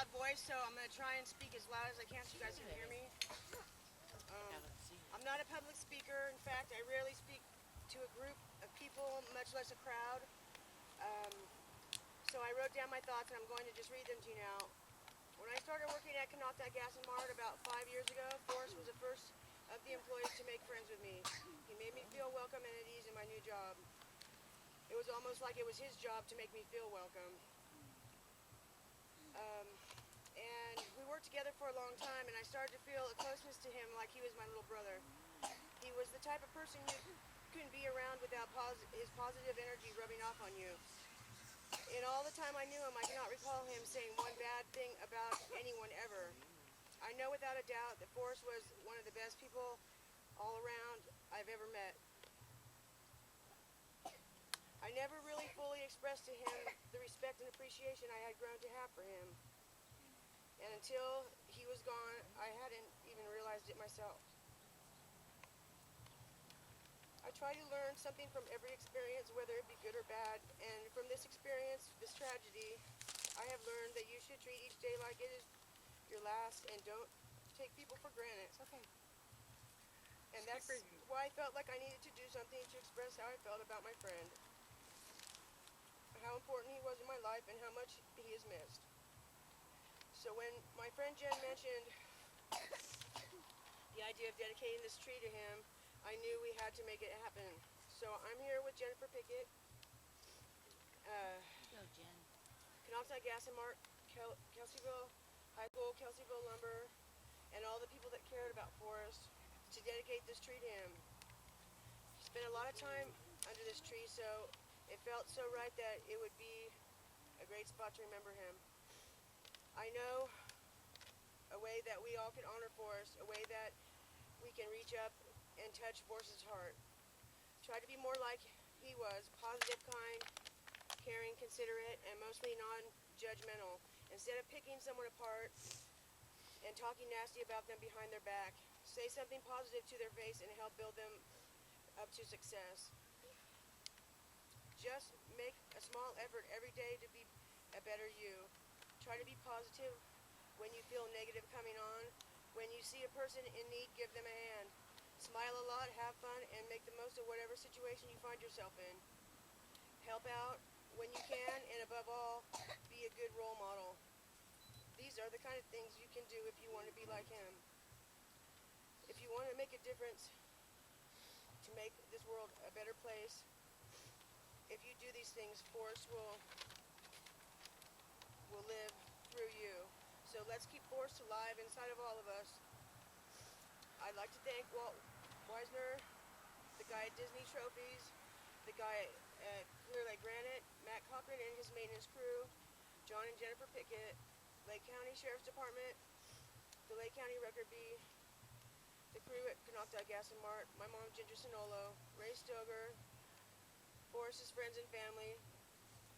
loud voice, so I'm going to try and speak as loud as I can so you guys can hear me. I'm not a public speaker. In fact, I rarely speak to a group of people, much less a crowd. So I wrote down my thoughts, and I'm going to just read them to you now. When I started working at Canocta Gas and Mart about 5 years ago, Forrest was the first of the employees to make friends with me. He made me feel welcome and at ease in my new job. It was almost like it was his job to make me feel welcome. And we worked together for a long time, and I started to feel a closeness to him like he was my little brother. He was the type of person you couldn't be around without his positive energy rubbing off on you. In all the time I knew him, I cannot recall him saying one bad thing about anyone ever. I know without a doubt that Forrest was one of the best people all around I've ever met. I never really fully expressed to him the respect and appreciation I had grown to have for him. And until he was gone, I hadn't even realized it myself. I try to learn something from every experience, whether it be good or bad, and from this experience, this tragedy, I have learned that you should treat each day like it is your last, and don't take people for granted. It's okay. And that's why I felt like I needed to do something to express how I felt about my friend, how important he was in my life, and how much he is missed. So when my friend Jen mentioned the idea of dedicating this tree to him, I knew we had to make it happen. So I'm here with Jennifer Pickett, Go, Jen. Canocta Gas and Mart, Kelseyville High School, Kelseyville Lumber, and all the people that cared about Forrest to dedicate this tree to him. He spent a lot of time under this tree, so it felt so right that it would be a great spot to remember him. I know a way that we all can honor Forrest, a way that we can reach up and touch Forrest's heart. Try to be more like he was, positive, kind, caring, considerate, and mostly non-judgmental. Instead of picking someone apart and talking nasty about them behind their back, say something positive to their face and help build them up to success. Just make a small effort every day to be a better you. Try to be positive when you feel negative coming on. When you see a person in need, give them a hand. Smile a lot, have fun, and make the most of whatever situation you find yourself in. Help out when you can, and above all, be a good role model. These are the kind of things you can do if you want to be like him. If you want to make a difference to make this world a better place, if you do these things, Forrest will live through you. So let's keep Forrest alive inside of all of us. I'd like to thank Walt Weisner, the guy at Disney Trophies, the guy at Clear Lake Granite, Matt Cochran and his maintenance crew, John and Jennifer Pickett, Lake County Sheriff's Department, the Lake County Record Bee, the crew at Canocta Gas and Mart, my mom Ginger Sinolo, Ray Stoger, Forrest's friends and family,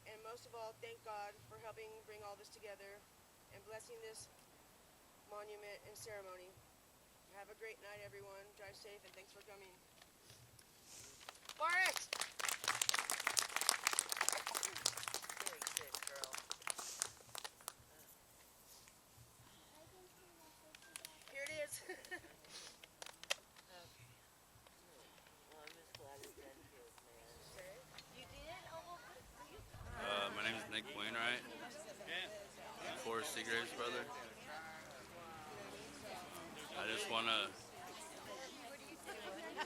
and most of all, thank God for helping bring all this together and blessing this monument and ceremony. Have a great night, everyone. Drive safe, and thanks for coming. Forrest! Very good, girl. Here it is. Okay. Well, I'm just glad it's done too, man. You did? Oh, well, good for you. My name is Nick Wainwright. I'm Forrest Seagrave's brother. I just want to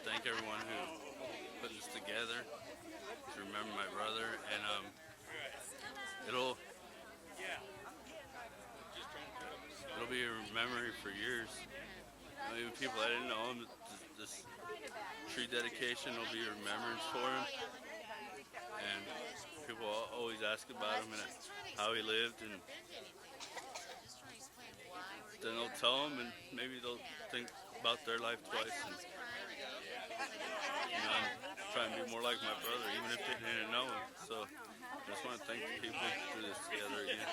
thank everyone who put this together to remember my brother, and it'll be a memory for years. Even people that didn't know him, this tree dedication will be a remembrance for him. And people always ask about him and how he lived, and then they'll tell them, and maybe they'll think about their life twice. And, I'm trying to be more like my brother, even if they didn't know him. So I just want to thank the people who do this together again.